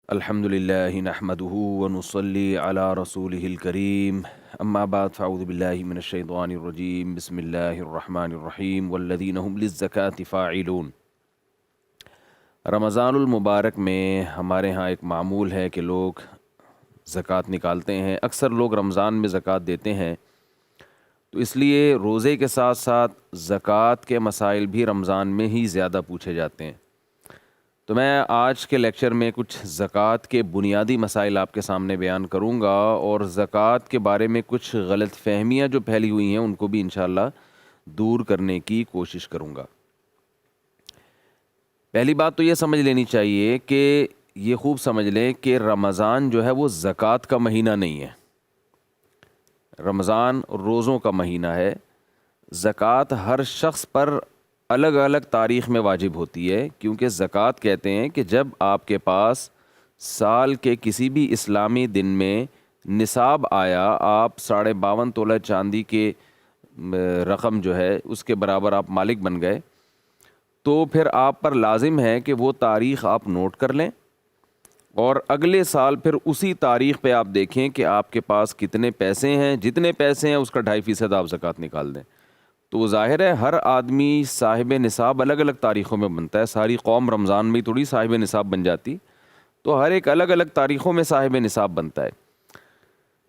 الحمد للہ نحمده ونصلي على رسوله الكريم اما بعد فاعوذ باللہ من الشیطان الرجیم بسم اللہ الرحمن الرحیم والذین هم للزکاة فاعلون۔ رمضان المبارک میں ہمارے ہاں ایک معمول ہے کہ لوگ زکوٰۃ نکالتے ہیں۔ اکثر لوگ رمضان میں زکوٰۃ دیتے ہیں، تو اس لیے روزے کے ساتھ ساتھ زکوٰۃ کے مسائل بھی رمضان میں ہی زیادہ پوچھے جاتے ہیں۔ تو میں آج کے لیکچر میں کچھ زکوٰۃ کے بنیادی مسائل آپ کے سامنے بیان کروں گا، اور زکوٰۃ کے بارے میں کچھ غلط فہمیاں جو پھیلی ہوئی ہیں ان کو بھی انشاءاللہ دور کرنے کی کوشش کروں گا۔ پہلی بات تو یہ سمجھ لینی چاہیے کہ یہ خوب سمجھ لیں کہ رمضان جو ہے وہ زکوٰۃ کا مہینہ نہیں ہے۔ رمضان روزوں کا مہینہ ہے۔ زکوٰۃ ہر شخص پر الگ الگ تاریخ میں واجب ہوتی ہے، کیونکہ زکوٰۃ کہتے ہیں کہ جب آپ کے پاس سال کے کسی بھی اسلامی دن میں نصاب آیا، آپ 52.5 تولہ چاندی کے رقم جو ہے اس کے برابر آپ مالک بن گئے، تو پھر آپ پر لازم ہے کہ وہ تاریخ آپ نوٹ کر لیں، اور اگلے سال پھر اسی تاریخ پہ آپ دیکھیں کہ آپ کے پاس کتنے پیسے ہیں، جتنے پیسے ہیں اس کا 2.5% آپ زکوٰۃ نکال دیں۔ تو ظاہر ہے ہر آدمی صاحب نصاب الگ الگ تاریخوں میں بنتا ہے، ساری قوم رمضان میں تھوڑی صاحب نصاب بن جاتی، تو ہر ایک الگ الگ تاریخوں میں صاحب نصاب بنتا ہے۔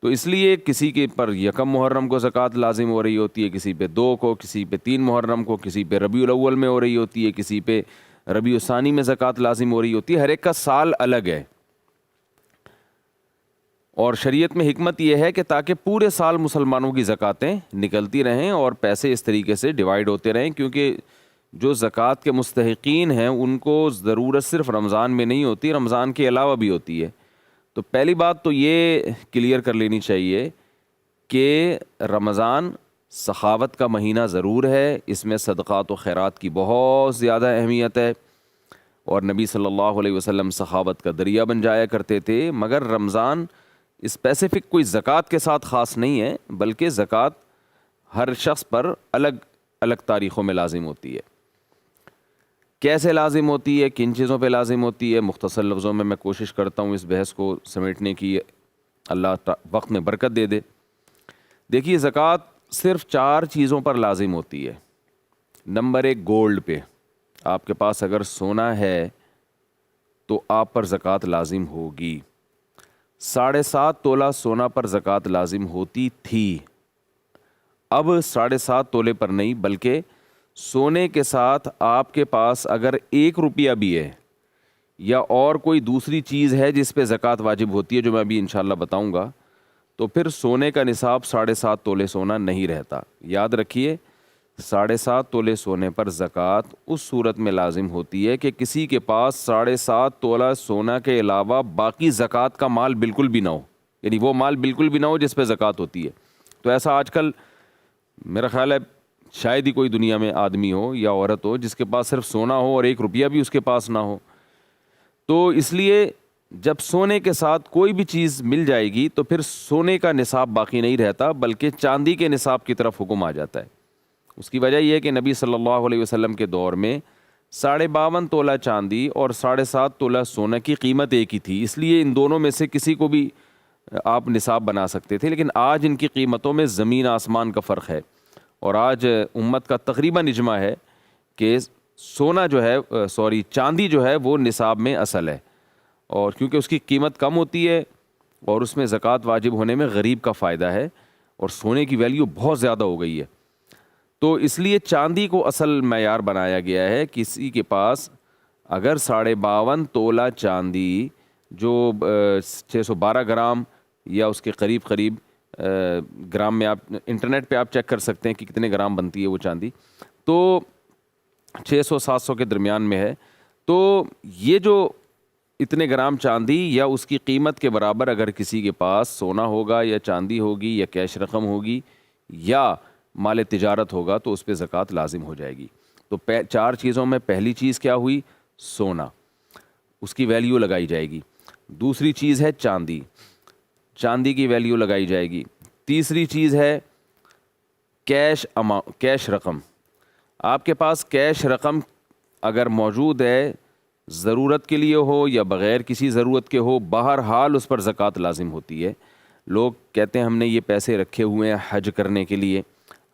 تو اس لیے کسی کے پر 1 محرم کو زکوٰۃ لازم ہو رہی ہوتی ہے، کسی پہ 2 کو، کسی پہ 3 محرم کو، کسی پہ ربیع الاول میں ہو رہی ہوتی ہے، کسی پہ ربیع الثانی میں زکوٰۃ لازم ہو رہی ہوتی ہے۔ ہر ایک کا سال الگ ہے، اور شریعت میں حکمت یہ ہے کہ تاکہ پورے سال مسلمانوں کی زکوٰۃیں نکلتی رہیں اور پیسے اس طریقے سے ڈیوائیڈ ہوتے رہیں، کیونکہ جو زکوٰۃ کے مستحقین ہیں ان کو ضرورت صرف رمضان میں نہیں ہوتی، رمضان کے علاوہ بھی ہوتی ہے۔ تو پہلی بات تو یہ کلیئر کر لینی چاہیے کہ رمضان سخاوت کا مہینہ ضرور ہے، اس میں صدقات و خیرات کی بہت زیادہ اہمیت ہے، اور نبی صلی اللہ علیہ وسلم سخاوت کا دریا بن جایا کرتے تھے۔ مگر رمضان اسپیسیفک کوئی زکوٰۃ کے ساتھ خاص نہیں ہے، بلکہ زکوٰۃ ہر شخص پر الگ الگ تاریخوں میں لازم ہوتی ہے۔ کیسے لازم ہوتی ہے، کن چیزوں پہ لازم ہوتی ہے، مختصر لفظوں میں کوشش کرتا ہوں اس بحث کو سمیٹنے کی، اللہ وقت میں برکت دے دے۔ دیکھیے، زکوٰۃ صرف 4 چیزوں پر لازم ہوتی ہے۔ نمبر 1، گولڈ پہ۔ آپ کے پاس اگر سونا ہے تو آپ پر زکوٰۃ لازم ہوگی۔ 7.5 تولہ سونا پر زکوٰۃ لازم ہوتی تھی، اب 7.5 تولے پر نہیں، بلکہ سونے کے ساتھ آپ کے پاس اگر 1 روپیہ بھی ہے یا اور کوئی دوسری چیز ہے جس پہ زکوٰۃ واجب ہوتی ہے، جو میں ابھی انشاءاللہ بتاؤں گا، تو پھر سونے کا نصاب 7.5 تولے سونا نہیں رہتا۔ یاد رکھیے، 7.5 تولے سونے پر زکوٰۃ اس صورت میں لازم ہوتی ہے کہ کسی کے پاس 7.5 تولہ سونا کے علاوہ باقی زکوٰۃ کا مال بالکل بھی نہ ہو، یعنی وہ مال بالکل بھی نہ ہو جس پہ زکوٰۃ ہوتی ہے۔ تو ایسا آج کل میرا خیال ہے شاید ہی کوئی دنیا میں آدمی ہو یا عورت ہو جس کے پاس صرف سونا ہو اور 1 روپیہ بھی اس کے پاس نہ ہو۔ تو اس لیے جب سونے کے ساتھ کوئی بھی چیز مل جائے گی تو پھر سونے کا نصاب باقی نہیں رہتا، بلکہ چاندی کے نصاب کی طرف حکم آ جاتا ہے۔ اس کی وجہ یہ ہے کہ نبی صلی اللہ علیہ وسلم کے دور میں 52.5 تولہ چاندی اور 7.5 تولہ سونا کی قیمت ایک ہی تھی، اس لیے ان دونوں میں سے کسی کو بھی آپ نصاب بنا سکتے تھے۔ لیکن آج ان کی قیمتوں میں زمین آسمان کا فرق ہے، اور آج امت کا تقریباً اجماع ہے کہ سونا جو ہے چاندی جو ہے وہ نصاب میں اصل ہے، اور کیونکہ اس کی قیمت کم ہوتی ہے اور اس میں زکوٰۃ واجب ہونے میں غریب کا فائدہ ہے، اور سونے کی ویلیو بہت زیادہ ہو گئی ہے۔ تو اس لیے چاندی کو اصل معیار بنایا گیا ہے۔ کسی کے پاس اگر 52.5 تولہ چاندی جو 612 گرام یا اس کے قریب قریب گرام میں، آپ انٹرنیٹ پہ آپ چیک کر سکتے ہیں کہ کتنے گرام بنتی ہے وہ چاندی، تو 600-700 کے درمیان میں ہے، تو یہ جو اتنے گرام چاندی یا اس کی قیمت کے برابر اگر کسی کے پاس سونا ہوگا یا چاندی ہوگی یا کیش رقم ہوگی یا مال تجارت ہوگا تو اس پہ زکوٰۃ لازم ہو جائے گی۔ تو 4 چیزوں میں پہلی چیز کیا ہوئی؟ سونا، اس کی ویلیو لگائی جائے گی۔ دوسری چیز ہے چاندی، چاندی کی ویلیو لگائی جائے گی۔ تیسری چیز ہے کیش رقم۔ آپ کے پاس کیش رقم اگر موجود ہے ضرورت کے لیے ہو یا بغیر کسی ضرورت کے ہو، بہرحال اس پر زکوٰۃ لازم ہوتی ہے۔ لوگ کہتے ہیں ہم نے یہ پیسے رکھے ہوئے ہیں حج کرنے کے لیے،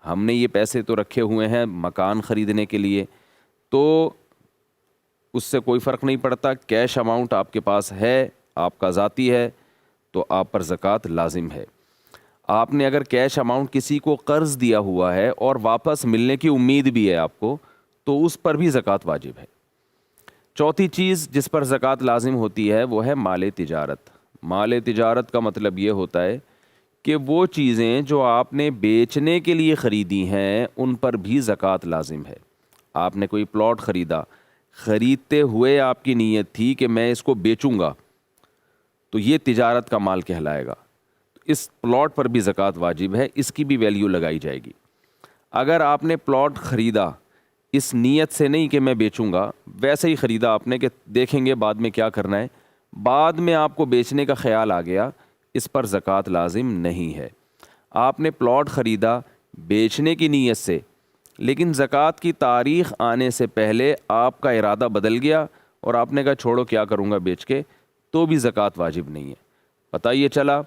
ہم نے یہ پیسے تو رکھے ہوئے ہیں مکان خریدنے کے لیے، تو اس سے کوئی فرق نہیں پڑتا، کیش اماؤنٹ آپ کے پاس ہے، آپ کا ذاتی ہے، تو آپ پر زکوٰۃ لازم ہے۔ آپ نے اگر کیش اماؤنٹ کسی کو قرض دیا ہوا ہے اور واپس ملنے کی امید بھی ہے آپ کو، تو اس پر بھی زکوٰۃ واجب ہے۔ چوتھی چیز جس پر زکوٰۃ لازم ہوتی ہے وہ ہے مال تجارت۔ مال تجارت کا مطلب یہ ہوتا ہے کہ وہ چیزیں جو آپ نے بیچنے کے لیے خریدی ہیں ان پر بھی زکوٰۃ لازم ہے۔ آپ نے کوئی پلاٹ خریدا، خریدتے ہوئے آپ کی نیت تھی کہ میں اس کو بیچوں گا، تو یہ تجارت کا مال کہلائے گا، اس پلاٹ پر بھی زکوٰۃ واجب ہے، اس کی بھی ویلیو لگائی جائے گی۔ اگر آپ نے پلاٹ خریدا اس نیت سے نہیں کہ میں بیچوں گا، ویسے ہی خریدا آپ نے کہ دیکھیں گے بعد میں کیا کرنا ہے، بعد میں آپ کو بیچنے کا خیال آ گیا، اس پر زکوٰۃ لازم نہیں ہے۔ آپ نے پلاٹ خریدا بیچنے کی نیت سے، لیکن زکوٰۃ کی تاریخ آنے سے پہلے آپ کا ارادہ بدل گیا اور آپ نے کہا چھوڑو کیا کروں گا بیچ کے، تو بھی زکوٰۃ واجب نہیں ہے۔ پتہ یہ چلا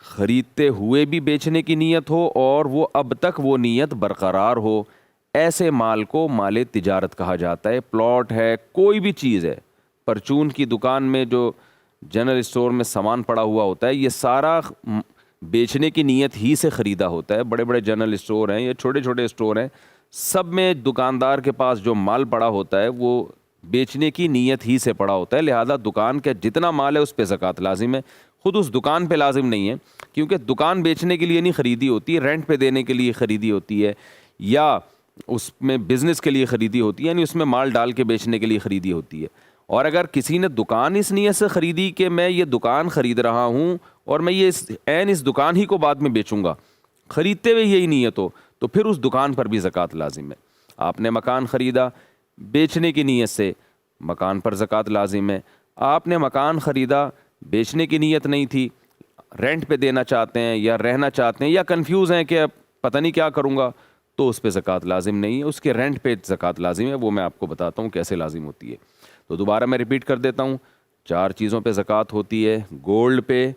خریدتے ہوئے بھی بیچنے کی نیت ہو اور وہ اب تک وہ نیت برقرار ہو، ایسے مال کو مال تجارت کہا جاتا ہے۔ پلاٹ ہے، کوئی بھی چیز ہے، پرچون کی دکان میں جو جنرل اسٹور میں سامان پڑا ہوا ہوتا ہے، یہ سارا بیچنے کی نیت ہی سے خریدا ہوتا ہے۔ بڑے بڑے جنرل اسٹور ہیں یا چھوٹے چھوٹے اسٹور ہیں، سب میں دکاندار کے پاس جو مال پڑا ہوتا ہے وہ بیچنے کی نیت ہی سے پڑا ہوتا ہے، لہذا دکان کا جتنا مال ہے اس پہ زکوٰۃ لازم ہے۔ خود اس دکان پہ لازم نہیں ہے، کیونکہ دکان بیچنے کے لیے نہیں خریدی ہوتی، رینٹ پہ دینے کے لیے خریدی ہوتی ہے یا اس میں بزنس کے لیے خریدی ہوتی ہے، یعنی اس میں مال ڈال کے بیچنے کے لیے خریدی ہوتی ہے۔ اور اگر کسی نے دکان اس نیت سے خریدی کہ میں یہ دکان خرید رہا ہوں اور میں یہ اس دکان ہی کو بعد میں بیچوں گا، خریدتے ہوئے یہی نیت ہو، تو پھر اس دکان پر بھی زکوٰۃ لازم ہے۔ آپ نے مکان خریدا بیچنے کی نیت سے، مکان پر زکوٰۃ لازم ہے۔ آپ نے مکان خریدا بیچنے کی نیت نہیں تھی، رینٹ پہ دینا چاہتے ہیں یا رہنا چاہتے ہیں یا کنفیوز ہیں کہ پتہ نہیں کیا کروں گا، تو اس پہ زکوٰۃ لازم نہیں ہے، اس کے رینٹ پہ زکوٰۃ لازم ہے۔ وہ میں آپ کو بتاتا ہوں کیسے لازم ہوتی ہے۔ تو دوبارہ میں ریپیٹ کر دیتا ہوں، 4 چیزوں پہ زکوٰۃ ہوتی ہے: گولڈ پہ،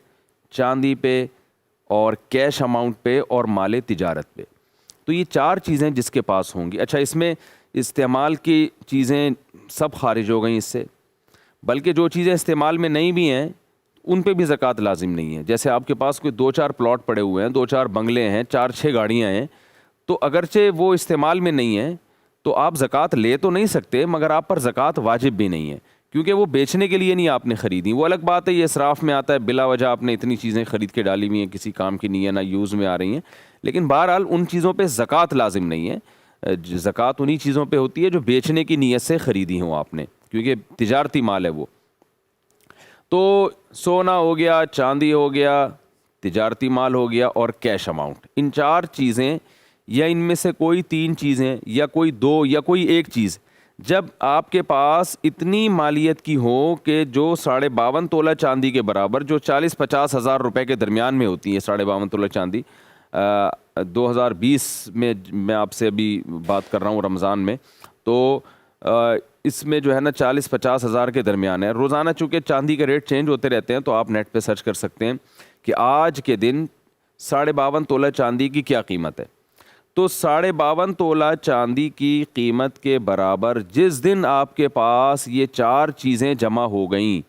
چاندی پہ، اور کیش اماؤنٹ پہ، اور مال تجارت پہ۔ تو یہ 4 چیزیں جس کے پاس ہوں گی۔ اچھا، اس میں استعمال کی چیزیں سب خارج ہو گئیں اس سے، بلکہ جو چیزیں استعمال میں نہیں بھی ہیں ان پہ بھی زکوٰۃ لازم نہیں ہے۔ جیسے آپ کے پاس کوئی 2-4 پلاٹ پڑے ہوئے ہیں، 2-4 بنگلے ہیں، 4-6 گاڑیاں ہیں، تو اگرچہ وہ استعمال میں نہیں ہیں تو آپ زکوٰۃ لے تو نہیں سکتے، مگر آپ پر زکوٰۃ واجب بھی نہیں ہے، کیونکہ وہ بیچنے کے لیے نہیں آپ نے خریدی۔ وہ الگ بات ہے، یہ اسراف میں آتا ہے، بلا وجہ آپ نے اتنی چیزیں خرید کے ڈالی ہوئی ہیں، کسی کام کی نہیں ہے، نہ یوز میں آ رہی ہیں، لیکن بہرحال ان چیزوں پہ زکوٰۃ لازم نہیں ہے۔ زکوٰۃ انہی چیزوں پہ ہوتی ہے جو بیچنے کی نیت سے خریدی ہوں آپ نے، کیونکہ تجارتی مال ہے وہ۔ تو سونا ہو گیا، چاندی ہو گیا، تجارتی مال ہو گیا، اور کیش اماؤنٹ، ان 4 چیزیں یا ان میں سے کوئی 3 چیزیں یا کوئی 2 یا کوئی 1 چیز جب آپ کے پاس اتنی مالیت کی ہو کہ جو 52.5 تولہ چاندی کے برابر، جو 40-50 ہزار روپے کے درمیان میں ہوتی ہے 52.5 تولہ چاندی، 2020 میں میں آپ سے ابھی بات کر رہا ہوں رمضان میں، تو اس میں جو ہے نا 40-50 ہزار کے درمیان ہے۔ روزانہ چونکہ چاندی کے ریٹ چینج ہوتے رہتے ہیں، تو آپ نیٹ پہ سرچ کر سکتے ہیں کہ آج کے دن 52.5 تولہ چاندی کی کیا قیمت ہے۔ تو 52.5 تولہ چاندی کی قیمت کے برابر جس دن آپ کے پاس یہ 4 چیزیں جمع ہو گئیں،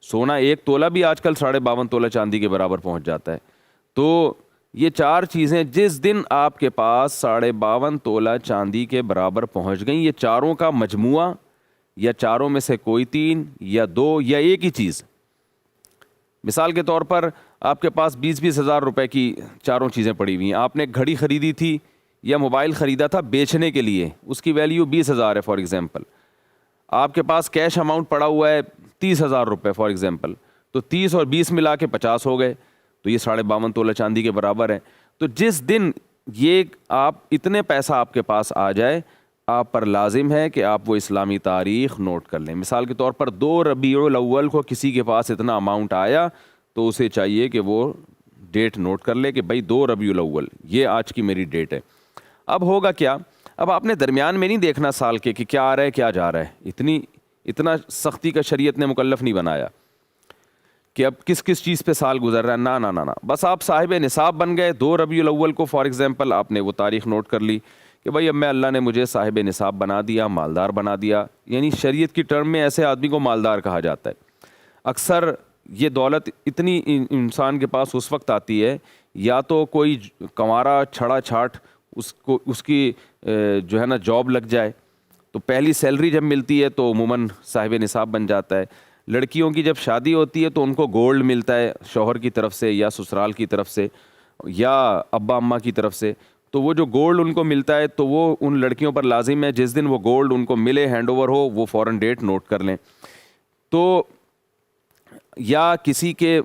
سونا 1 تولہ بھی آج کل 52.5 تولہ چاندی کے برابر پہنچ جاتا ہے، تو یہ 4 چیزیں جس دن آپ کے پاس 52.5 تولہ چاندی کے برابر پہنچ گئیں، یہ چاروں کا مجموعہ یا چاروں میں سے کوئی 3 یا 2 یا ایک ہی چیز، مثال کے طور پر آپ کے پاس 20-20 ہزار روپے کی چاروں چیزیں پڑی ہوئی ہیں، آپ نے گھڑی خریدی تھی یا موبائل خریدا تھا بیچنے کے لیے، اس کی ویلیو 20,000 ہے فار ایگزامپل، آپ کے پاس کیش اماؤنٹ پڑا ہوا ہے 30,000 روپے فار ایگزامپل، تو 30 اور 20 ملا کے 50 ہو گئے، تو یہ 52.5 تولہ چاندی کے برابر ہے۔ تو جس دن یہ آپ اتنے پیسہ آپ کے پاس آ جائے، آپ پر لازم ہے کہ آپ وہ اسلامی تاریخ نوٹ کر لیں۔ مثال کے طور پر 2 ربیع الاول کو کسی کے پاس اتنا اماؤنٹ آیا، تو اسے چاہیے کہ وہ ڈیٹ نوٹ کر لے کہ بھائی 2 ربیع الاول یہ آج کی میری ڈیٹ ہے۔ اب ہوگا کیا، اب آپ نے درمیان میں نہیں دیکھنا سال کے کہ کیا آ رہا ہے کیا جا رہا ہے، اتنا سختی کا شریعت نے مکلف نہیں بنایا کہ اب کس کس چیز پہ سال گزر رہا ہے، نا نا نا نا، بس آپ صاحب نصاب بن گئے 2 ربیع الاول کو فار ایگزامپل، آپ نے وہ تاریخ نوٹ کر لی کہ بھائی اب میں اللہ نے مجھے صاحب نصاب بنا دیا، مالدار بنا دیا. یعنی شریعت کی ٹرم میں ایسے آدمی کو مالدار کہا جاتا ہے. اکثر یہ دولت اتنی انسان کے پاس اس وقت آتی ہے یا تو کوئی کنوارا چھڑا چھاٹ اس کی جو ہے نا جاب لگ جائے، تو پہلی سیلری جب ملتی ہے تو عموماً صاحب نصاب بن جاتا ہے. لڑکیوں کی جب شادی ہوتی ہے تو ان کو گولڈ ملتا ہے شوہر کی طرف سے یا سسرال کی طرف سے یا ابا اماں کی طرف سے، تو وہ جو گولڈ ان کو ملتا ہے تو وہ ان لڑکیوں پر لازم ہے جس دن وہ گولڈ ان کو ملے، ہینڈ اوور ہو، وہ فوراً ڈیٹ نوٹ کر لیں. تو یا کسی کے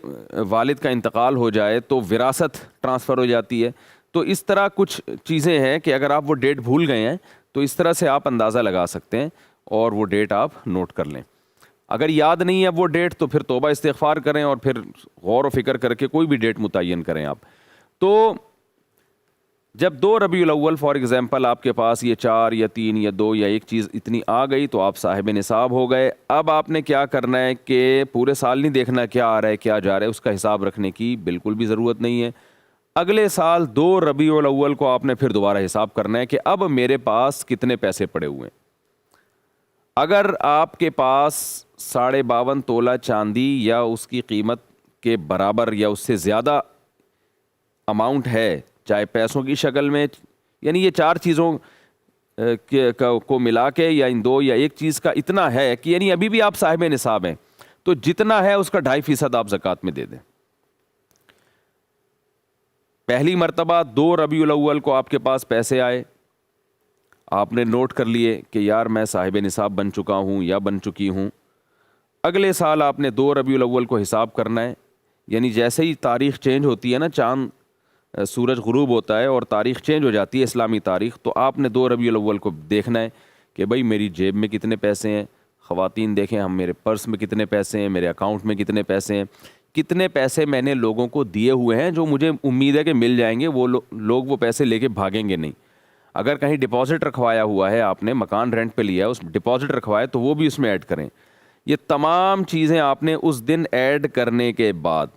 والد کا انتقال ہو جائے تو وراثت ٹرانسفر ہو جاتی ہے. تو اس طرح کچھ چیزیں ہیں کہ اگر آپ وہ ڈیٹ بھول گئے ہیں تو اس طرح سے آپ اندازہ لگا سکتے ہیں اور وہ ڈیٹ آپ نوٹ کر لیں. اگر یاد نہیں ہے وہ ڈیٹ تو پھر توبہ استغفار کریں اور پھر غور و فکر کر کے کوئی بھی ڈیٹ متعین کریں آپ. تو جب 2 ربیع الاول فار ایگزامپل آپ کے پاس یہ 4 یا 3 یا 2 یا ایک چیز اتنی آ گئی تو آپ صاحب نصاب ہو گئے. اب آپ نے کیا کرنا ہے کہ پورے سال نہیں دیکھنا کیا آ رہا ہے کیا جا رہا ہے، اس کا حساب رکھنے کی بالکل بھی ضرورت نہیں ہے. اگلے سال 2 ربیع الاول کو آپ نے پھر دوبارہ حساب کرنا ہے کہ اب میرے پاس کتنے پیسے پڑے ہوئے ہیں. اگر آپ کے پاس 52.5 تولہ چاندی یا اس کی قیمت کے برابر یا اس سے زیادہ اماؤنٹ ہے، چاہے پیسوں کی شکل میں، یعنی یہ 4 چیزوں کو ملا کے یا ان 2 یا ایک چیز کا اتنا ہے کہ یعنی ابھی بھی آپ صاحب نصاب ہیں، تو جتنا ہے اس کا 2.5% آپ زکوٰۃ میں دے دیں. پہلی مرتبہ 2 ربیع الاول کو آپ کے پاس پیسے آئے، آپ نے نوٹ کر لیے کہ یار میں صاحب نصاب بن چکا ہوں یا بن چکی ہوں. اگلے سال آپ نے 2 ربیع الاول کو حساب کرنا ہے. یعنی جیسے ہی تاریخ چینج ہوتی ہے نا، چاند سورج غروب ہوتا ہے اور تاریخ چینج ہو جاتی ہے اسلامی تاریخ، تو آپ نے 2 ربیع الاول کو دیکھنا ہے کہ بھائی میری جیب میں کتنے پیسے ہیں. خواتین دیکھیں ہم، میرے پرس میں کتنے پیسے ہیں، میرے اکاؤنٹ میں کتنے پیسے ہیں، کتنے پیسے میں نے لوگوں کو دیے ہوئے ہیں جو مجھے امید ہے کہ مل جائیں گے، وہ لوگ وہ پیسے لے کے بھاگیں گے نہیں. اگر کہیں ڈپازٹ رکھوایا ہوا ہے، آپ نے مکان رینٹ پہ لیا ہے، اس ڈپازٹ رکھوایا تو وہ بھی اس میں ایڈ کریں. یہ تمام چیزیں آپ نے اس دن ایڈ کرنے کے بعد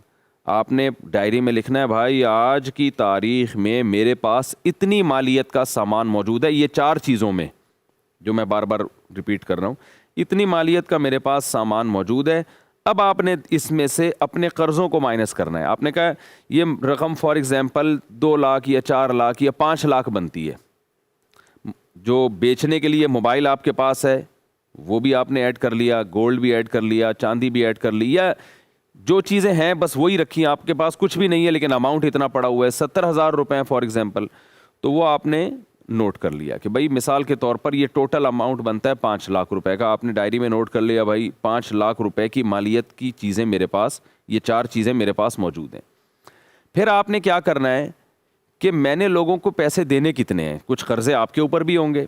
آپ نے ڈائری میں لکھنا ہے بھائی آج کی تاریخ میں میرے پاس اتنی مالیت کا سامان موجود ہے. یہ 4 چیزوں میں جو میں بار بار ریپیٹ کر رہا ہوں، اتنی مالیت کا میرے پاس سامان موجود ہے. اب آپ نے اس میں سے اپنے قرضوں کو مائنس کرنا ہے. آپ نے کہا یہ رقم فار ایگزامپل 2 لاکھ یا 4 لاکھ یا 5 لاکھ بنتی ہے. جو بیچنے کے لیے موبائل آپ کے پاس ہے وہ بھی آپ نے ایڈ کر لیا، گولڈ بھی ایڈ کر لیا، چاندی بھی ایڈ کر لی، یا جو چیزیں ہیں بس وہی رکھی. آپ کے پاس کچھ بھی نہیں ہے لیکن اماؤنٹ اتنا پڑا ہوا ہے 70,000 روپے فار ایگزامپل، تو وہ آپ نے نوٹ کر لیا کہ بھائی مثال کے طور پر یہ ٹوٹل اماؤنٹ بنتا ہے 5 لاکھ روپے کا. آپ نے ڈائری میں نوٹ کر لیا بھائی 5 لاکھ روپے کی مالیت کی چیزیں میرے پاس، یہ 4 چیزیں میرے پاس موجود ہیں. پھر آپ نے کیا کرنا ہے کہ میں نے لوگوں کو پیسے دینے کتنے ہیں، کچھ قرضے آپ کے اوپر بھی ہوں گے،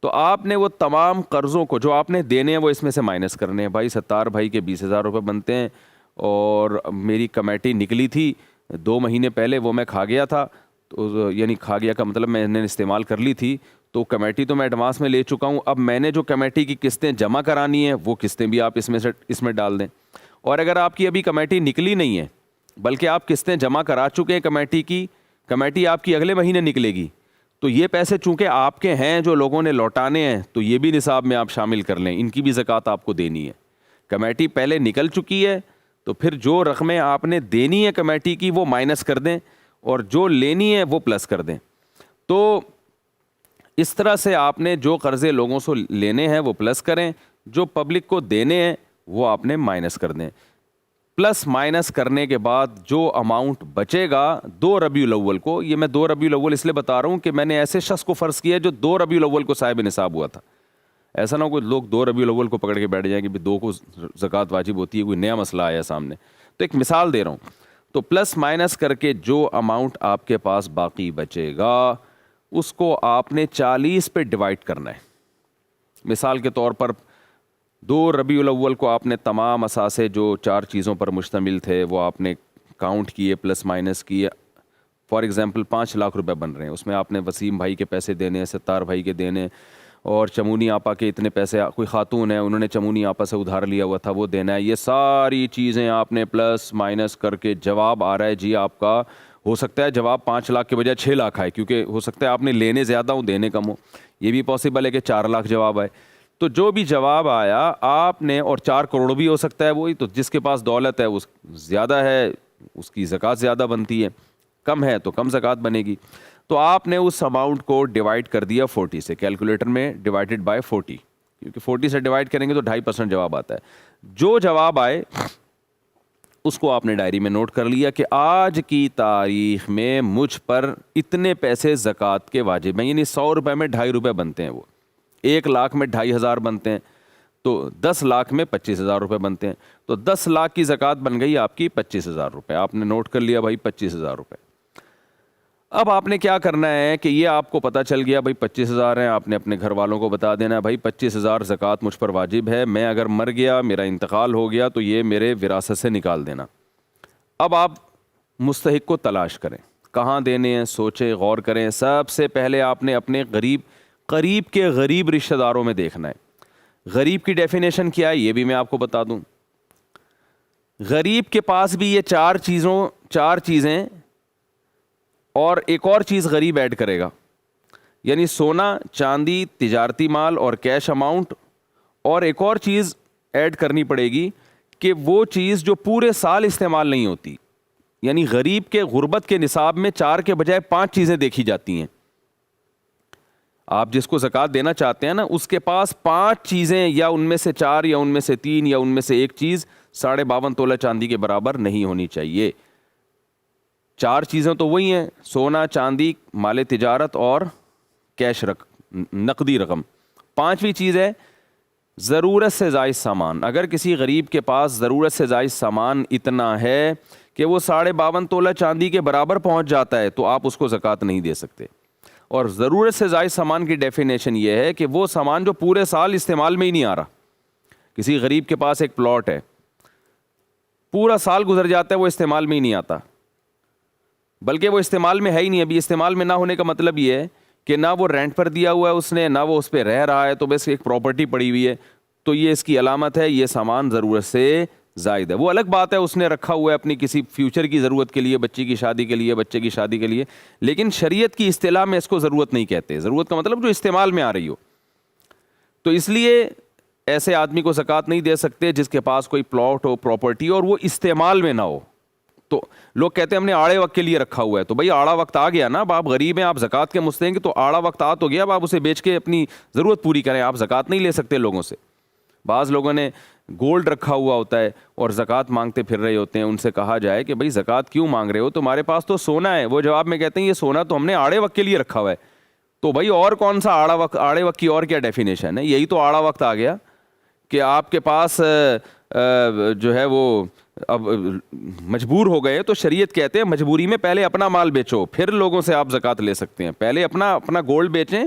تو آپ نے وہ تمام قرضوں کو جو آپ نے دینے ہیں وہ اس میں سے مائنس کرنے ہیں. بھائی 70 بھائی کے 20,000 روپے بنتے ہیں اور میری کمیٹی نکلی تھی 2 مہینے پہلے، وہ میں کھا گیا تھا، تو یعنی کھا گیا کا مطلب میں نے استعمال کر لی تھی، تو کمیٹی تو میں ایڈوانس میں لے چکا ہوں. اب میں نے جو کمیٹی کی قسطیں جمع کرانی ہیں وہ قسطیں بھی آپ اس میں ڈال دیں. اور اگر آپ کی ابھی کمیٹی نکلی نہیں ہے بلکہ آپ قسطیں جمع کرا چکے ہیں کمیٹی کی، کمیٹی آپ کی اگلے مہینے نکلے گی، تو یہ پیسے چونکہ آپ کے ہیں جو لوگوں نے لوٹانے ہیں تو یہ بھی نصاب میں آپ شامل کر لیں، ان کی بھی زکوٰۃ آپ کو دینی ہے. کمیٹی پہلے نکل چکی ہے تو پھر جو رقمیں آپ نے دینی ہے کمیٹی کی وہ مائنس کر دیں اور جو لینی ہے وہ پلس کر دیں. تو اس طرح سے آپ نے جو قرضے لوگوں سے لینے ہیں وہ پلس کریں، جو پبلک کو دینے ہیں وہ آپ نے مائنس کر دیں. پلس مائنس کرنے کے بعد جو اماؤنٹ بچے گا 2 ربیع الاول کو، یہ میں 2 ربیع الاول اس لیے بتا رہا ہوں کہ میں نے ایسے شخص کو فرض کیا ہے جو 2 ربیع الاول کو صاحب نصاب ہوا تھا. ایسا نہ ہو کوئی لوگ 2 ربیع الاول کو پکڑ کے بیٹھ جائیں کہ 2 کو زکوٰۃ واجب ہوتی ہے، کوئی نیا مسئلہ آیا سامنے. تو ایک مثال دے رہا ہوں. تو پلس مائنس کر کے جو اماؤنٹ آپ کے پاس باقی بچے گا اس کو آپ نے 40 پہ ڈیوائڈ کرنا ہے. مثال کے طور پر 2 ربیع الاول کو آپ نے تمام اثاثے جو 4 چیزوں پر مشتمل تھے وہ آپ نے کاؤنٹ کیے، پلس مائنس کیے. فار ایگزامپل 5 لاکھ روپے بن رہے ہیں، اس میں آپ نے وسیم بھائی کے پیسے دینے ہیں، 70 بھائی کے دینے، اور چمونی آپا کے اتنے پیسے، کوئی خاتون ہے انہوں نے چمونی آپا سے ادھار لیا ہوا تھا وہ دینا ہے، یہ ساری چیزیں آپ نے پلس مائنس کر کے جواب آ رہا ہے جی آپ کا، ہو سکتا ہے جواب 5 لاکھ کے بجائے 6 لاکھ آئے، کیونکہ ہو سکتا ہے آپ نے لینے زیادہ ہوں دینے کم ہو، یہ بھی پاسبل ہے کہ 4 لاکھ جواب آئے۔ تو جو بھی جواب آیا آپ نے، اور 4 کروڑ بھی ہو سکتا ہے وہی، تو جس کے پاس دولت ہے اس زیادہ ہے اس کی زکوٰۃ زیادہ بنتی ہے، کم ہے تو کم زکوٰۃ بنے گی۔ تو آپ نے اس اماؤنٹ کو ڈیوائڈ کر دیا 40 سے، کیلکولیٹر میں ڈیوائڈڈ بائی 40، کیونکہ 40 سے ڈیوائڈ کریں گے تو 2.5% جواب آتا ہے۔ جو جواب آئے اس کو آپ نے ڈائری میں نوٹ کر لیا کہ آج کی تاریخ میں مجھ پر اتنے پیسے زکوٰۃ کے واجب ہیں، یعنی 100 روپے میں 2.5 روپے بنتے ہیں، وہ 1 لاکھ میں 2.5 بنتے ہیں، تو 10 لاکھ میں 25,000 روپے بنتے ہیں، تو 10 لاکھ کی زکوٰۃ بن گئی آپ کی 25,000 روپے۔ آپ نے نوٹ کر لیا بھائی 25,000 روپے۔ اب آپ نے کیا کرنا ہے کہ یہ آپ کو پتہ چل گیا بھائی 25,000 ہیں، آپ نے اپنے گھر والوں کو بتا دینا ہے بھائی 25,000 زکوٰۃ مجھ پر واجب ہے، میں اگر مر گیا، میرا انتقال ہو گیا تو یہ میرے وراثت سے نکال دینا۔ اب آپ مستحق کو تلاش کریں، کہاں دینے ہیں، سوچیں، غور کریں۔ سب سے پہلے آپ نے اپنے قریب کے غریب رشتہ داروں میں دیکھنا ہے۔ غریب کی ڈیفینیشن کیا ہے یہ بھی میں آپ کو بتا دوں۔ غریب کے پاس بھی یہ 4 چیزیں اور ایک اور چیز غریب ایڈ کرے گا، یعنی سونا، چاندی، تجارتی مال اور کیش اماؤنٹ، اور ایک اور چیز ایڈ کرنی پڑے گی کہ وہ چیز جو پورے سال استعمال نہیں ہوتی، یعنی غریب کے غربت کے نصاب میں 4 کے بجائے 5 چیزیں دیکھی جاتی ہیں۔ آپ جس کو زکوٰۃ دینا چاہتے ہیں نا اس کے پاس 5 چیزیں، یا ان میں سے 4 یا ان میں سے 3 یا ان میں سے ایک چیز 52.5 تولہ چاندی کے برابر نہیں ہونی چاہیے۔ 4 چیزیں تو وہی ہیں، سونا، چاندی، مال تجارت اور کیش نقدی رقم۔ 5ویں چیز ہے ضرورت سے زائد سامان۔ اگر کسی غریب کے پاس ضرورت سے زائد سامان اتنا ہے کہ وہ 52.5 تولہ چاندی کے برابر پہنچ جاتا ہے تو آپ اس کو زکوٰۃ نہیں دے سکتے۔ اور ضرورت سے زائد سامان کی ڈیفینیشن یہ ہے کہ وہ سامان جو پورے سال استعمال میں ہی نہیں آ رہا۔ کسی غریب کے پاس ایک پلاٹ ہے، پورا سال گزر جاتا ہے وہ استعمال میں ہی نہیں آتا، بلکہ وہ استعمال میں ہے ہی نہیں۔ ابھی استعمال میں نہ ہونے کا مطلب یہ ہے کہ نہ وہ رینٹ پر دیا ہوا ہے اس نے، نہ وہ اس پہ رہ رہا ہے، تو بس ایک پراپرٹی پڑی ہوئی ہے، تو یہ اس کی علامت ہے یہ سامان ضرورت سے زائد ہے۔ وہ الگ بات ہے اس نے رکھا ہوا ہے اپنی کسی فیوچر کی ضرورت کے لیے، بچی کی شادی کے لیے، بچے کی شادی کے لیے، لیکن شریعت کی اصطلاح میں اس کو ضرورت نہیں کہتے۔ ضرورت کا مطلب جو استعمال میں آ رہی ہو۔ تو اس لیے ایسے آدمی کو زکوٰۃ نہیں دے سکتے جس کے پاس کوئی پلاٹ ہو، پراپرٹی، اور وہ استعمال میں نہ ہو۔ تو لوگ کہتے ہیں ہم نے آڑے وقت کے لیے رکھا ہوا ہے، تو بھائی آڑا وقت آ گیا نا، اب آپ غریب ہیں، آپ زکوٰۃ کے مستحق ہیں، تو آڑا وقت آ تو گیا، اب آپ اسے بیچ کے اپنی ضرورت پوری کریں، آپ زکوٰۃ نہیں لے سکتے لوگوں سے۔ بعض لوگوں نے گولڈ رکھا ہوا ہوتا ہے اور زکوٰۃ مانگتے پھر رہے ہوتے ہیں، ان سے کہا جائے کہ بھائی زکوٰۃ کیوں مانگ رہے ہو، تمہارے پاس تو سونا ہے۔ وہ جواب میں کہتے ہیں یہ سونا تو ہم نے آڑے وقت کے لیے رکھا ہوا ہے۔ تو بھائی اور کون سا آڑے وقت کی اور کیا ڈیفینیشن ہے؟ یہی تو آڑا وقت آ گیا کہ آپ کے پاس جو ہے وہ اب مجبور ہو گئے، تو شریعت کہتے ہیں مجبوری میں پہلے اپنا مال بیچو پھر لوگوں سے آپ زکوٰۃ لے سکتے ہیں۔ پہلے اپنا گولڈ بیچیں،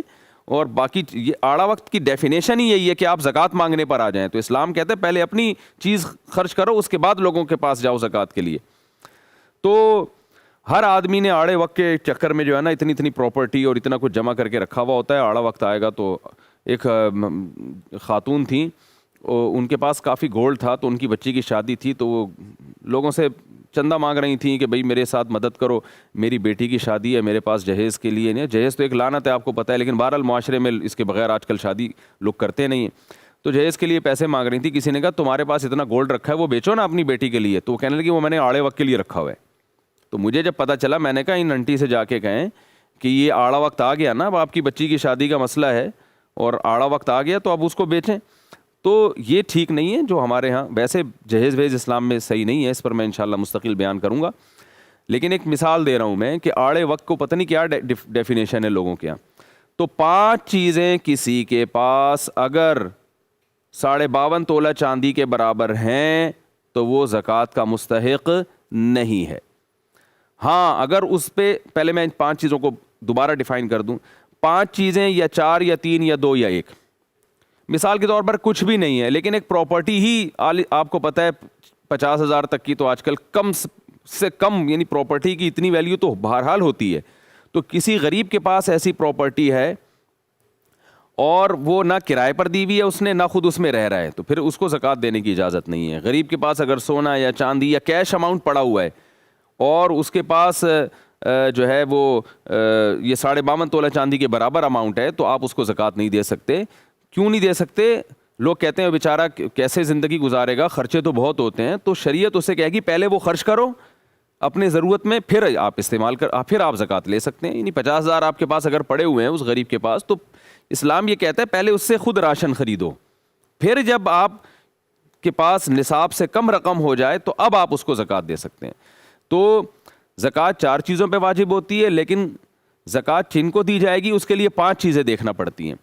اور باقی یہ آڑا وقت کی ڈیفینیشن ہی یہی ہے کہ آپ زکوٰۃ مانگنے پر آ جائیں۔ تو اسلام کہتے ہیں پہلے اپنی چیز خرچ کرو، اس کے بعد لوگوں کے پاس جاؤ زکوٰۃ کے لیے۔ تو ہر آدمی نے آڑے وقت کے چکر میں جو ہے نا اتنی پراپرٹی اور اتنا کچھ جمع کر کے رکھا ہوا ہوتا ہے۔ آڑا وقت آئے گا تو ایک خاتون تھیں، ان کے پاس کافی گولڈ تھا، تو ان کی بچی کی شادی تھی، تو وہ لوگوں سے چندہ مانگ رہی تھیں کہ بھئی میرے ساتھ مدد کرو، میری بیٹی کی شادی ہے، میرے پاس جہیز کے لیے نہیں۔ جہیز تو ایک لعنت ہے آپ کو پتہ ہے، لیکن بہرحال معاشرے میں اس کے بغیر آج کل شادی لوگ کرتے نہیں ہیں۔ تو جہیز کے لیے پیسے مانگ رہی تھی، کسی نے کہا تمہارے پاس اتنا گولڈ رکھا ہے وہ بیچو نا اپنی بیٹی کے لیے۔ تو وہ کہنے لگی وہ میں نے آڑے وقت کے لیے رکھا ہوا ہے۔ تو مجھے جب پتہ چلا میں نے کہا ان انٹی سے جا کے کہیں کہ یہ آڑا وقت آ گیا نا، اب آپ کی بچی کی شادی کا مسئلہ ہے اور آڑا وقت آ گیا تو اب اس کو بیچیں۔ تو یہ ٹھیک نہیں ہے جو ہمارے ہاں، ویسے جہیز وہیز اسلام میں صحیح نہیں ہے، اس پر میں انشاءاللہ مستقل بیان کروں گا، لیکن ایک مثال دے رہا ہوں میں کہ آڑے وقت کو پتہ نہیں کیا ڈیفینیشن ہے لوگوں کے یہاں۔ تو 5 چیزیں کسی کے پاس اگر 52.5 تولہ چاندی کے برابر ہیں تو وہ زکوٰۃ کا مستحق نہیں ہے۔ ہاں اگر اس پہ، پہلے میں 5 چیزوں کو دوبارہ ڈیفائن کر دوں، 5 چیزیں یا 4 یا 3 یا 2 یا 1، مثال کے طور پر کچھ بھی نہیں ہے لیکن ایک پراپرٹی ہی آپ کو پتہ ہے 50,000 تک کی، تو آج کل کم سے کم یعنی پراپرٹی کی اتنی ویلیو تو بہرحال ہوتی ہے۔ تو کسی غریب کے پاس ایسی پراپرٹی ہے اور وہ نہ کرائے پر دی ہوئی ہے اس نے، نہ خود اس میں رہ رہا ہے، تو پھر اس کو زکوٰۃ دینے کی اجازت نہیں ہے۔ غریب کے پاس اگر سونا یا چاندی یا کیش اماؤنٹ پڑا ہوا ہے اور اس کے پاس جو ہے وہ یہ 52.5 تولہ چاندی کے برابر اماؤنٹ ہے، تو آپ اس کو زکوٰۃ نہیں دے سکتے۔ کیوں نہیں دے سکتے؟ لوگ کہتے ہیں بیچارہ کیسے زندگی گزارے گا، خرچے تو بہت ہوتے ہیں، تو شریعت اسے کہے گی پہلے وہ خرچ کرو اپنے ضرورت میں، پھر آپ استعمال پھر آپ زکوٰۃ لے سکتے ہیں۔ یعنی 50,000 آپ کے پاس اگر پڑے ہوئے ہیں اس غریب کے پاس، تو اسلام یہ کہتا ہے پہلے اس سے خود راشن خریدو، پھر جب آپ کے پاس نصاب سے کم رقم ہو جائے تو اب آپ اس کو زکوٰۃ دے سکتے ہیں۔ تو زکوٰۃ 4 چیزوں پہ واجب ہوتی ہے، لیکن زکوٰۃ جن کو دی جائے گی اس کے لیے 5 چیزیں دیکھنا پڑتی ہیں۔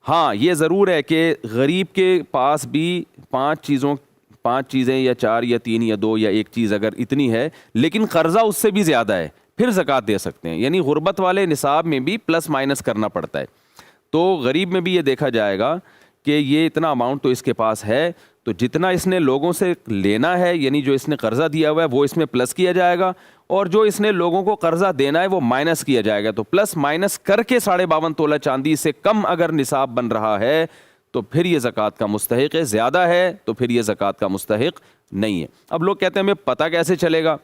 ہاں یہ ضرور ہے کہ غریب کے پاس بھی 5 چیزیں یا 4 یا 3 یا 2 یا 1 چیز اگر اتنی ہے، لیکن قرضہ اس سے بھی زیادہ ہے، پھر زکوٰۃ دے سکتے ہیں۔ یعنی غربت والے نصاب میں بھی پلس مائنس کرنا پڑتا ہے، تو غریب میں بھی یہ دیکھا جائے گا کہ یہ اتنا اماؤنٹ تو اس کے پاس ہے، تو جتنا اس نے لوگوں سے لینا ہے، یعنی جو اس نے قرضہ دیا ہوا ہے وہ اس میں پلس کیا جائے گا، اور جو اس نے لوگوں کو قرضہ دینا ہے وہ مائنس کیا جائے گا۔ تو پلس مائنس کر کے 52.5 تولہ چاندی سے کم اگر نصاب بن رہا ہے تو پھر یہ زکوٰۃ کا مستحق ہے، زیادہ ہے تو پھر یہ زکوٰۃ کا مستحق نہیں ہے۔ اب لوگ کہتے ہیں ہمیں پتہ کیسے چلے گا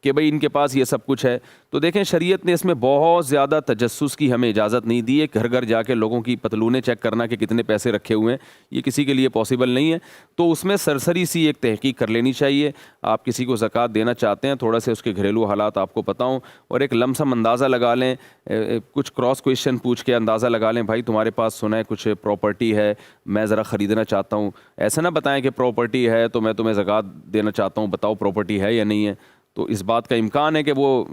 کہ بھئی ان کے پاس یہ سب کچھ ہے؟ تو دیکھیں شریعت نے اس میں بہت زیادہ تجسس کی ہمیں اجازت نہیں دی ہے، گھر گھر جا کے لوگوں کی پتلونیں چیک کرنا کہ کتنے پیسے رکھے ہوئے ہیں، یہ کسی کے لیے پاسبل نہیں ہے۔ تو اس میں سرسری سی ایک تحقیق کر لینی چاہیے۔ آپ کسی کو زکوٰۃ دینا چاہتے ہیں، تھوڑا سے اس کے گھریلو حالات آپ کو پتہ ہوں، اور ایک لمسم اندازہ لگا لیں، کچھ کراس کویشچن پوچھ کے اندازہ لگا لیں، بھائی تمہارے پاس سنا ہے کچھ پراپرٹی ہے، میں ذرا خریدنا چاہتا ہوں۔ ایسا نہ بتائیں کہ پراپرٹی ہے تو میں تمہیں زکوٰۃ دینا چاہتا ہوں، بتاؤ پراپرٹی ہے یا نہیں ہے۔ تو اس بات کا امکان ہے کہ وہ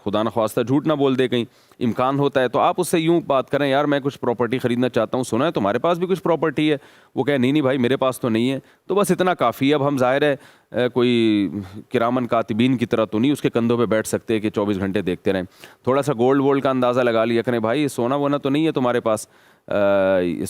خدا نخواستہ جھوٹ نہ بول دے، کہیں امکان ہوتا ہے، تو آپ اس سے یوں بات کریں، یار میں کچھ پراپرٹی خریدنا چاہتا ہوں، سنا ہے تمہارے پاس بھی کچھ پراپرٹی ہے؟ وہ کہے نہیں بھائی میرے پاس تو نہیں ہے، تو بس اتنا کافی ہے۔ اب ہم ظاہر ہے کوئی کرامن کاتبین کی طرح تو نہیں اس کے کندھوں پہ بیٹھ سکتے کہ 24 گھنٹے دیکھتے رہیں۔ تھوڑا سا گولڈ وولڈ کا اندازہ لگا لیا کریں، بھائی سونا وونا تو نہیں ہے تمہارے پاس؟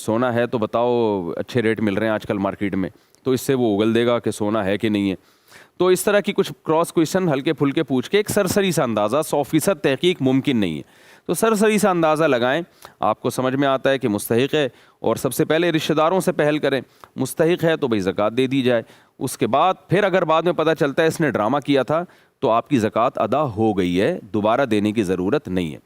سونا ہے تو بتاؤ، اچھے ریٹ مل رہے ہیں آج کل مارکیٹ میں، تو اس سے وہ اگل دے گا کہ سونا ہے کہ نہیں ہے۔ تو اس طرح کی کچھ کراس کویشچن ہلکے پھلکے پوچھ کے ایک سرسری سا اندازہ، 100% تحقیق ممکن نہیں ہے، تو سرسری سا اندازہ لگائیں، آپ کو سمجھ میں آتا ہے کہ مستحق ہے، اور سب سے پہلے رشتہ داروں سے پہل کریں، مستحق ہے تو بھئی زکوٰۃ دے دی جائے۔ اس کے بعد پھر اگر بعد میں پتہ چلتا ہے اس نے ڈرامہ کیا تھا تو آپ کی زکوٰۃ ادا ہو گئی ہے، دوبارہ دینے کی ضرورت نہیں ہے۔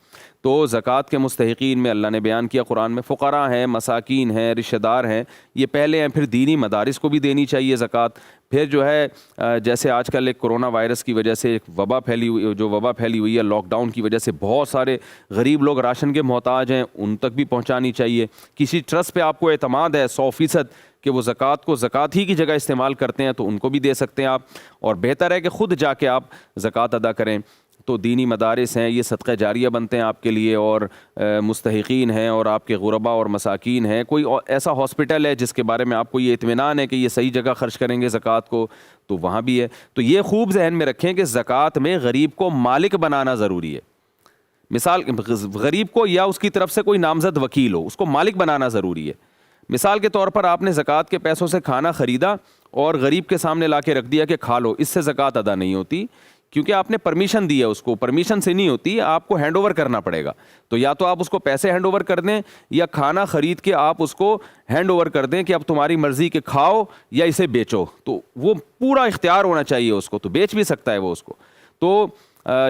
تو زکوٰۃ کے مستحقین میں اللہ نے بیان کیا قرآن میں، فقراء ہیں، مساکین ہیں، رشتہ دار ہیں، یہ پہلے ہیں۔ پھر دینی مدارس کو بھی دینی چاہیے زکوٰۃ۔ پھر جو ہے جیسے آج کل ایک کرونا وائرس کی وجہ سے ایک وبا پھیلی ہوئی ہے، لاک ڈاؤن کی وجہ سے بہت سارے غریب لوگ راشن کے محتاج ہیں، ان تک بھی پہنچانی چاہیے۔ کسی ٹرسٹ پہ آپ کو اعتماد ہے 100% کہ وہ زکوٰۃ کو زکوٰۃ ہی کی جگہ استعمال کرتے ہیں، تو ان کو بھی دے سکتے ہیں آپ، اور بہتر ہے کہ خود جا کے آپ زکوٰۃ ادا کریں۔ تو دینی مدارس ہیں، یہ صدقہ جاریہ بنتے ہیں آپ کے لیے، اور مستحقین ہیں، اور آپ کے غربا اور مساکین ہیں۔ کوئی ایسا ہاسپٹل ہے جس کے بارے میں آپ کو یہ اطمینان ہے کہ یہ صحیح جگہ خرچ کریں گے زکوٰۃ کو، تو وہاں بھی ہے۔ تو یہ خوب ذہن میں رکھیں کہ زکوٰۃ میں غریب کو مالک بنانا ضروری ہے۔ مثال غریب کو یا اس کی طرف سے کوئی نامزد وکیل ہو، اس کو مالک بنانا ضروری ہے۔ مثال کے طور پر آپ نے زکوٰۃ کے پیسوں سے کھانا خریدا اور غریب کے سامنے لا کے رکھ دیا کہ کھا لو، اس سے زکوٰۃ ادا نہیں ہوتی، کیونکہ آپ نے پرمیشن دی ہے، اس کو پرمیشن سے نہیں ہوتی، آپ کو ہینڈ اوور کرنا پڑے گا۔ تو یا تو آپ اس کو پیسے ہینڈ اوور کر دیں، یا کھانا خرید کے آپ اس کو ہینڈ اوور کر دیں کہ اب تمہاری مرضی کہ کھاؤ یا اسے بیچو، تو وہ پورا اختیار ہونا چاہیے اس کو، تو بیچ بھی سکتا ہے وہ اس کو۔ تو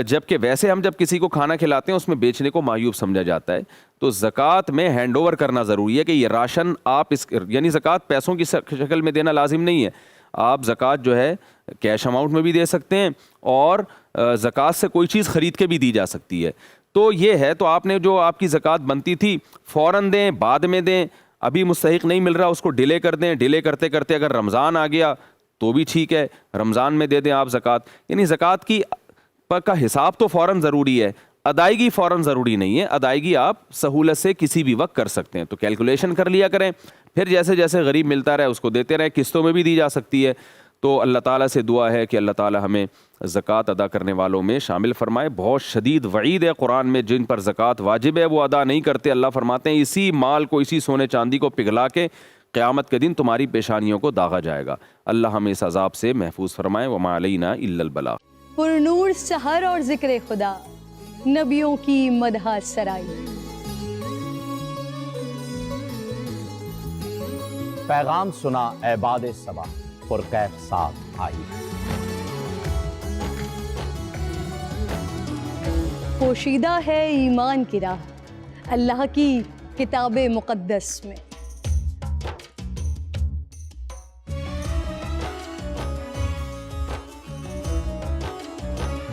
جبکہ ویسے ہم جب کسی کو کھانا کھلاتے ہیں اس میں بیچنے کو معیوب سمجھا جاتا ہے، تو زکوٰۃ میں ہینڈ اوور کرنا ضروری ہے کہ یہ راشن آپ یعنی زکوٰۃ پیسوں کی شکل میں دینا لازم نہیں ہے، آپ زکوٰۃ جو ہے کیش اماؤنٹ میں بھی دے سکتے ہیں، اور زکوٰۃ سے کوئی چیز خرید کے بھی دی جا سکتی ہے۔ تو یہ ہے، تو آپ نے جو آپ کی زکوٰۃ بنتی تھی فوراً دیں، بعد میں دیں، ابھی مستحق نہیں مل رہا اس کو ڈیلے کر دیں، ڈیلے کرتے کرتے اگر رمضان آ گیا تو بھی ٹھیک ہے، رمضان میں دے دیں آپ زکوٰۃ۔ یعنی زکوٰۃ کا حساب تو فوراً ضروری ہے، ادائیگی فوراً ضروری نہیں ہے، ادائیگی آپ سہولت سے کسی بھی وقت کر سکتے ہیں۔ تو کیلکولیشن کر لیا کریں، پھر جیسے جیسے غریب ملتا رہے اس کو دیتے رہیں، قسطوں میں بھی دی جا سکتی ہے۔ تو اللہ تعالیٰ سے دعا ہے کہ اللہ تعالیٰ ہمیں زکوٰۃ ادا کرنے والوں میں شامل فرمائے۔ بہت شدید وعید ہے قرآن میں جن پر زکوٰۃ واجب ہے وہ ادا نہیں کرتے، اللہ فرماتے ہیں اسی مال کو، اسی سونے چاندی کو پگھلا کے قیامت کے دن تمہاری پیشانیوں کو داغا جائے گا۔ اللہ ہمیں اس عذاب سے محفوظ فرمائے۔ وما علینا الا البلاغ۔ پر نور سحر اور ذکر خدا، نبیوں کی مدح سرائی۔ پیغام سنا اے باد صبا، پرکیف ساتھ آئی۔ پوشیدہ ہے ایمان کی راہ اللہ کی کتاب مقدس میں۔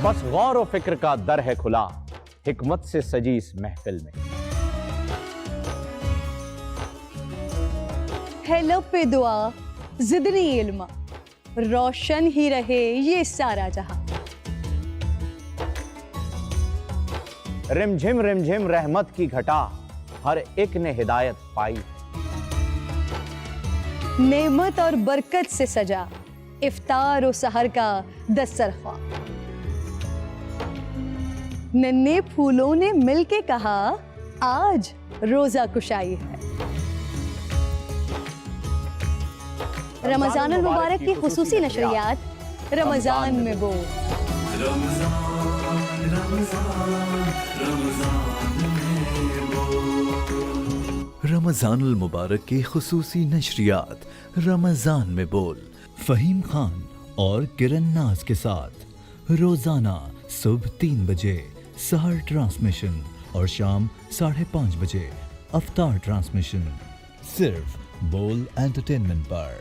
بس غور و فکر کا در ہے کھلا، حکمت سے سجی اس محفل میں۔ ہے لب پہ دعا زدنی علما، روشن ہی رہے یہ سارا جہاں۔ رم جھم رحمت کی گھٹا، ہر ایک نے ہدایت پائی۔ نعمت اور برکت سے سجا افطار و سحر کا دسترخوان۔ ننھے پھولوں نے مل کے کہا آج روزہ کشائی ہے۔ رمضان المبارک کی خصوصی نشریات رمضان میں بول۔ رمضان المبارک کی خصوصی نشریات رمضان میں بول، فہیم خان اور کرن ناز کے ساتھ روزانہ صبح 3 بجے سحر ٹرانسمیشن اور شام 5:30 بجے افطار ٹرانسمیشن، صرف بول انٹرٹینمنٹ پر۔